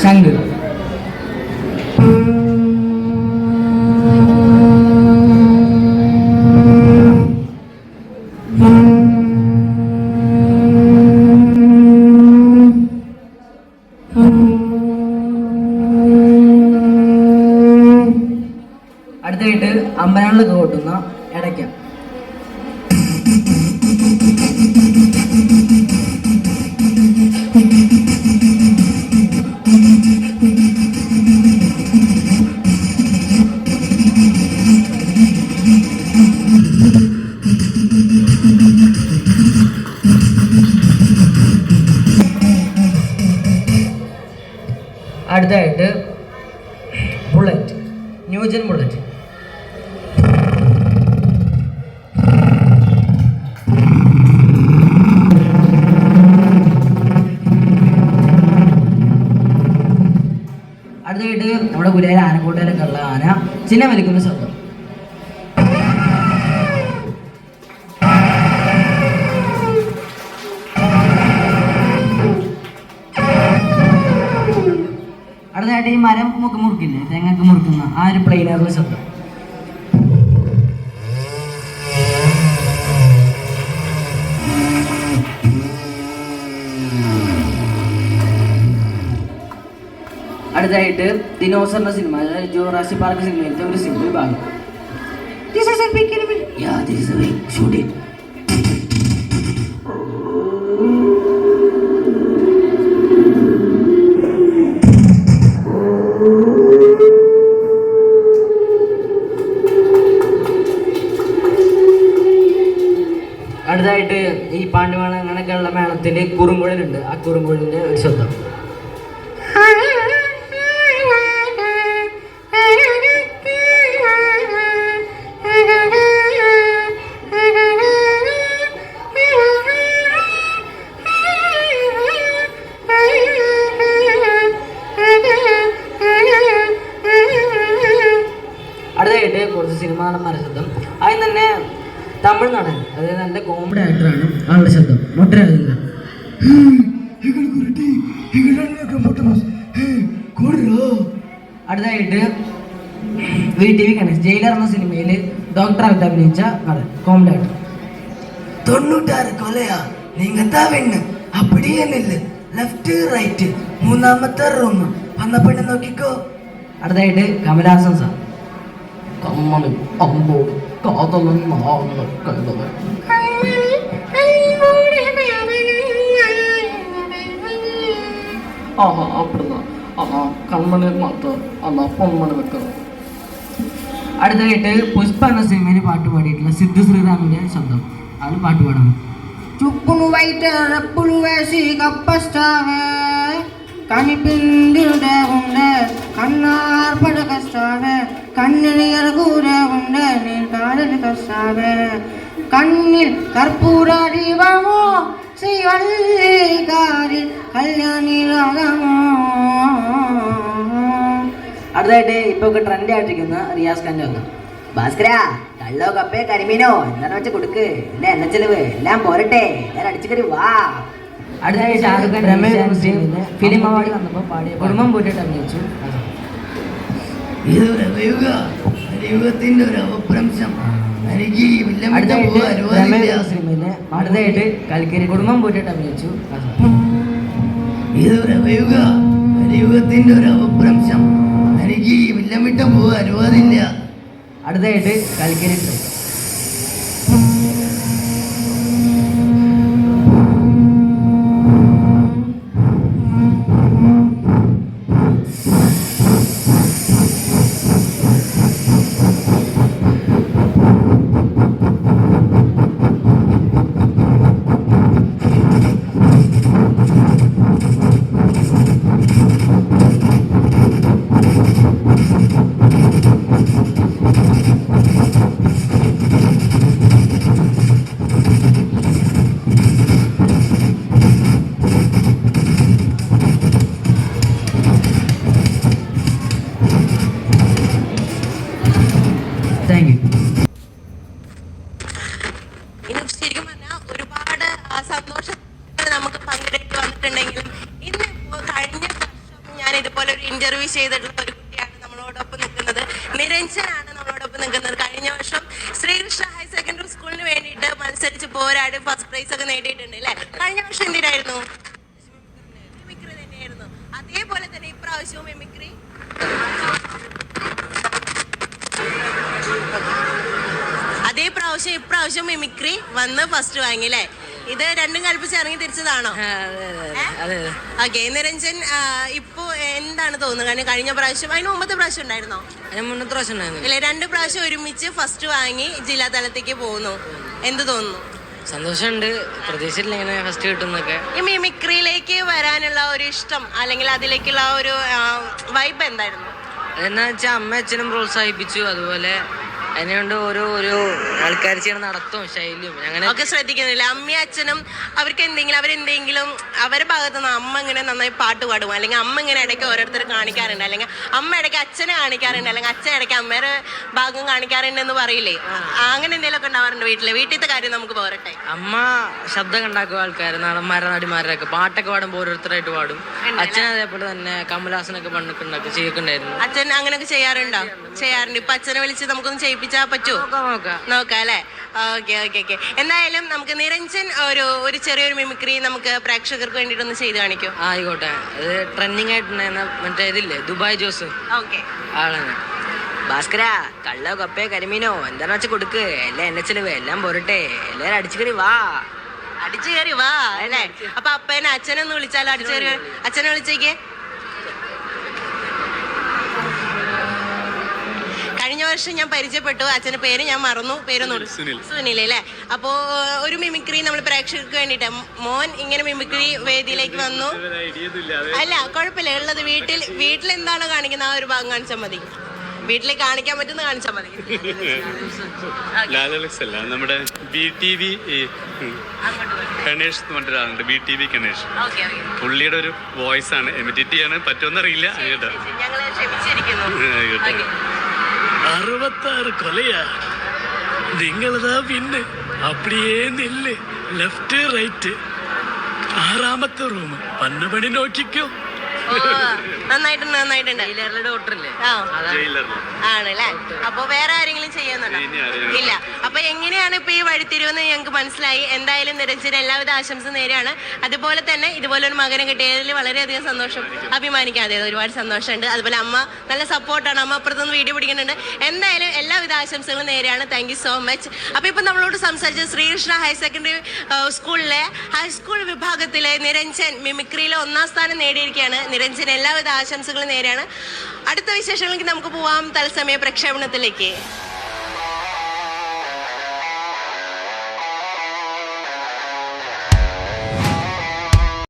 ശംഖ്. അടുത്തായിട്ട് അമ്പലങ്ങളിലൊക്കെ കൊട്ടുന്ന ഇടയ്ക്ക. അടുത്തായിട്ട് ബുള്ളറ്റ്, ന്യൂജൻ ബുള്ളറ്റ്. അടുത്തായിട്ട് നമ്മുടെ ഗുരുവായൂർ ആനക്കൂട്ടയിലൊക്കെ ഉള്ള ആന ചിഹ്നം വലിക്കുന്ന ശബ്ദം. അടുത്തായിട്ട് ഈ മരം മുറിക്കില്ലേ, തേങ്ങക്ക് മുറിക്കുന്ന ആ ഒരു പ്ലെയിനറുള്ള ശബ്ദം. അടുത്തായിട്ട് ദിനോസറിന്റെ സിനിമ, അതായത് ജുറാസിക് പാർക്ക് സിനിമയിലത്തെ ഒരു സിമ്പിൾ ഭാഗം. അടുത്തായിട്ട് ഈ പാണ്ഡ്യമേള അങ്ങനെയൊക്കെയുള്ള മേളത്തിൽ കുറുങ്കുഴലുണ്ട്. ആ കുറുങ്കുഴലിൻ്റെ ഒരു ശബ്ദം. അടുത്തായിട്ട് കുറച്ച് സിനിമ നടന്മാരുടെ ശബ്ദം. അതിന് തന്നെ തമിഴ് നടൻ, അതായത് നല്ല കോമഡി ആക്ടറാണ് ആളുടെ ശബ്ദം. മുട്ടരാജില്ല. അടുത്തായിട്ട് VTV ഗണേഷ്, ജയിലർ എന്ന സിനിമയിൽ ഡോക്ടറായിട്ട് അഭിനയിച്ച നടൻ, കോമഡി ആക്ടർ. 96 കൊലയാ, നീങ്ങത്താ പെണ്ണ് അപ്പടിയേ നില്ല്, ലെഫ്റ്റ് റൈറ്റ് മൂന്നാമത്തെ റൂം വന്ന പെണ്ണ് നോക്കിക്കോ. അടുത്തായിട്ട് കമലഹാസൻ സാർ. കമ്മണി അമ്പോ കാതലൻ കണ്ടത്. കൺമണി മാത്രം അല്ല പൊന്മണി വെക്കണം. അടുത്തായിട്ട് പുഷ്പ എന്ന സിനിമയിൽ പാട്ട് പാടിയിട്ടുള്ള സിദ്ധു ശ്രീറാമിന്റെ ശബ്ദം. അത് പാട്ട് പാടണം. చుప్పులు బయట రప్పులు వేసి కప్పస్తావే, కనిపిండుడే ఉండే కన్నార్పడ కష్టావే, కన్నిని ఎరుగురే ఉండే నీ కాడని కష్టావే, కన్నిల్ కర్పూర దీపమో శ్రీవల్లికారి కళ్యాణి రాగമോ. അടുത്തായിട്ട് ഇപ്പൊ ഒക്കെ ട്രെൻഡ് ആയിട്ടിരിക്കുന്ന റിയാസ് ഖാന്റെ ഒന്ന്. ഭാസ്കര കള്ളോ കപ്പേ കരിമീനോ എന്താന്ന് വെച്ച് കൊടുക്ക്, എന്റെ എണ്ണ ചെലവ് എല്ലാം പോരട്ടെ, ഞാൻ അടിച്ചുകറി വാ. അടുത്തായി ഷാറുഖ് ഖാൻ ഫിലിം അവാർഡ് വന്നപ്പോൾ പാടിയ കുടുംബം പോയിട്ട് അഭിനയിച്ചു. യുഗത്തിന്റെ ഒരു അവപ്രംശം. അടുത്തായിട്ട് കൽക്കരി കുടുംബം പോയിട്ട് അഭിനയിച്ചു. യുഗത്തിന്റെ ഒരു അവപ്രംശം. എനിക്ക് ഈ വില്ലം വിട്ട പോകാൻ അനുവാദമില്ല. അടുത്തായിട്ട് കൽക്കരി ട്രെയിൻ. സർവീസ് ചെയ്തിട്ടുള്ള ഒരു കുട്ടിയാണ് നമ്മളോടൊപ്പം നിൽക്കുന്നത്. നിരഞ്ജനാണ് നമ്മളോടൊപ്പം നിൽക്കുന്നത്. കഴിഞ്ഞ വർഷം ശ്രീകൃഷ്ണ ഹയർ സെക്കൻഡറി സ്കൂളിന് വേണ്ടിയിട്ട് മത്സരിച്ച് പോരാടി ഫസ്റ്റ് പ്രൈസ് ഒക്കെ നേടിയിട്ടുണ്ട് അല്ലേ? കഴിഞ്ഞ വർഷം എന്തിനായിരുന്നു? മിമിക്രി തന്നെയായിരുന്നു. അതേപോലെ തന്നെ ഇപ്രാവശ്യവും മിമിക്രി ഇപ്രാവശ്യം മിമിക്രി വന്ന് ഫസ്റ്റ് വാങ്ങി അല്ലേ? ഇത് രണ്ടും കൽപ്പിച്ച് ഇറങ്ങി തിരിച്ചതാണോ? ഓക്കെ. നിരഞ്ജൻ ഇപ്പൊ എന്താണ് തോന്നുന്നത്? കാരണം കഴിഞ്ഞ പ്രാവശ്യം അതിന് മുമ്പത്തെ പ്രാവശ്യം ഉണ്ടായിരുന്നോ? മുന്നത്തെ പ്രാവശ്യം ഇല്ല, 2 പ്രാവശ്യം ഒരുമിച്ച് ഫസ്റ്റ് വാങ്ങി ജില്ലാ തലത്തേക്ക് പോകുന്നു. എന്ത് തോന്നുന്നു? സന്തോഷമുണ്ട്. പ്രതീക്ഷിച്ചില്ല ഇങ്ങനെ ഫസ്റ്റ് കിട്ടുന്നൊക്കെ. ഈ മിമിക്രിയിലേക്ക് വരാനുള്ള ഒരു ഇഷ്ടം അല്ലെങ്കിൽ അതിലേക്കുള്ള ഒരു വൈബ് എന്തായിരുന്നു? എന്നാ വെച്ചാൽ അമ്മ അച്ഛനും പ്രോത്സാഹിപ്പിച്ചു. അതുപോലെ അതിനെക്കൊണ്ട് ഓരോ ആൾക്കാർ ചെയ്യണ നടത്തും ശൈലിയും അങ്ങനെ ഒക്കെ ശ്രദ്ധിക്കുന്നില്ല. അമ്മയും അച്ഛനും അവരെന്തെങ്കിലും അവരുടെ ഭാഗത്ത് നിന്ന് അമ്മ ഇങ്ങനെ നന്നായി പാട്ട് പാടും, അല്ലെങ്കിൽ അമ്മ ഇങ്ങനെ ഇടയ്ക്ക് ഓരോരുത്തർ കാണിക്കാറുണ്ട്, അല്ലെങ്കിൽ അമ്മ ഇടയ്ക്ക് അച്ഛനെ കാണിക്കാറുണ്ട്, അല്ലെങ്കിൽ അച്ഛൻ ഇടയ്ക്ക് അമ്മയുടെ ഭാഗം കാണിക്കാറുണ്ട് എന്ന് പറയില്ലേ? അങ്ങനെ എന്തെങ്കിലുമൊക്കെ ഉണ്ടാവാറുണ്ട് വീട്ടിലത്തെ കാര്യം നമുക്ക് പോരട്ടെ. അമ്മ ശബ്ദം ഉണ്ടാക്കും ആൾക്കാർ, നടന്മാരുടെ നടിമാരൊക്കെ പാട്ടൊക്കെ പാടുമ്പോൾ ഓരോരുത്തരായിട്ട് പാടും. അച്ഛൻ അതേപോലെ തന്നെ കമലഹാസനൊക്കെ പണ്ടൊക്കെ ചെയ്തിട്ടുണ്ടായിരുന്നു. അച്ഛൻ അങ്ങനെയൊക്കെ ചെയ്യാറുണ്ടോ? ചെയ്യാറുണ്ട്. ഇപ്പൊ അച്ഛനെ വിളിച്ച് നമുക്കൊന്ന് ചെയ്യിപ്പിച്ചാൽ പറ്റുമോ? നോക്കാം അല്ലേ? ഓക്കെ. എന്തായാലും നമുക്ക് നിരഞ്ജൻ ഒരു ചെറിയൊരു മിമിക്രി നമുക്ക് പ്രേക്ഷകർക്ക് വേണ്ടിയിട്ടൊന്ന് ചെയ്ത് കാണിക്കും. ആയിക്കോട്ടെ. അത് ട്രെൻഡിങ് ആയിട്ടുണ്ടായിരുന്ന മറ്റേ ഇതില്ലേ ദുബായ് ജോസ് ഓക്കെ. ആളാണ്. ഭാസ്കര കള്ളോ കപ്പയോ കരിമീനോ എന്താന്ന് വെച്ചാൽ കൊടുക്ക്, എല്ലാം എന്നെ ചെലവ്, എല്ലാം പോരട്ടെ, എല്ലാരും അടിച്ചു കയറി വാ. അടിച്ചു കയറി വാ അല്ലേ? അപ്പൊ അപ്പനെ അച്ഛനൊന്ന് വിളിച്ചാലോ? അടിച്ചു കയറി അച്ഛനെ വിളിച്ചേക്കേ. കഴിഞ്ഞ വർഷം ഞാൻ പരിചയപ്പെട്ടു, അച്ഛന്റെ പേര് ഞാൻ മറന്നു, പേരൊന്നും സുനിൽ അല്ലേ? അപ്പോ ഒരു മിമിക്രി നമ്മൾ പ്രേക്ഷകർക്ക് വേണ്ടിട്ട് മോൻ ഇങ്ങനെ മിമിക്രി വേദിയിലേക്ക് വന്നു. അല്ല കുഴപ്പമില്ല, ഉള്ളത് വീട്ടിൽ എന്താണോ കാണിക്കുന്നത് ആ ഒരു ഭാഗം കാണിച്ചാൽ മതി. വീട്ടിൽ കാണിക്കാൻ പറ്റുന്ന കാണിച്ചാൽ മതി. ലാലലക്സ് അല്ല, നമ്മുടെ BTV ഗണേഷ് എന്ന് പറഞ്ഞൊരാളുണ്ട്, BTV ഗണേഷ്. പുള്ളിയുടെ ഒരു വോയിസ് ആണ്, എമിറ്റേറ്റ് ചെയ്യാൻ പറ്റുമെന്നറിയില്ല. ഞങ്ങൾ ക്ഷമിച്ചിരിക്കുന്നു. 66 കൊലയാ. നിങ്ങളതാ പിന്നെ അപ്പടിയേ നില്ല്, ലെഫ്റ്റ് റൈറ്റ്, 6ാമത്തെ റൂം, പന്നപണി നോക്കിക്കോ. നന്നായിട്ടുണ്ട്. ഡോക്ടറല്ലേ? ആണല്ലേ? അപ്പൊ വേറെ ആരെങ്കിലും ചെയ്യുന്നുണ്ടോ? ഇല്ല. അപ്പൊ എങ്ങനെയാണ് ഇപ്പൊ ഈ വഴിത്തിരിവെന്ന് ഞങ്ങൾക്ക് മനസ്സിലായി. എന്തായാലും നിരഞ്ജന എല്ലാവിധ ആശംസ നേരെയാണ്. അതുപോലെ തന്നെ ഇതുപോലൊരു മകനെ കിട്ടിയതിൽ വളരെയധികം സന്തോഷം, അഭിമാനിക്കാതെ ഒരുപാട് സന്തോഷമുണ്ട്. അതുപോലെ അമ്മ നല്ല സപ്പോർട്ടാണ്, അമ്മ അപ്പുറത്തുനിന്ന് വീഡിയോ പിടിക്കുന്നുണ്ട്. എന്തായാലും എല്ലാവിധ ആശംസകളും നേരെയാണ്. Thank you so much. അപ്പൊ ഇപ്പൊ നമ്മളോട് സംസാരിച്ചത് ശ്രീകൃഷ്ണ ഹയർ സെക്കൻഡറി സ്കൂളിലെ ഹൈസ്കൂൾ വിഭാഗത്തിലെ നിരഞ്ജൻ മിമിക്രിയിലെ 1ാം സ്ഥാനം നേടിയിരിക്കുകയാണ്. നിരഞ്ജൻ എല്ലാവിധ ആശംസകളും നേരെയാണ്. അടുത്ത വിശേഷങ്ങൾക്ക് നമുക്ക് പോവാം തത്സമയ പ്രക്ഷേപണത്തിലേക്ക്.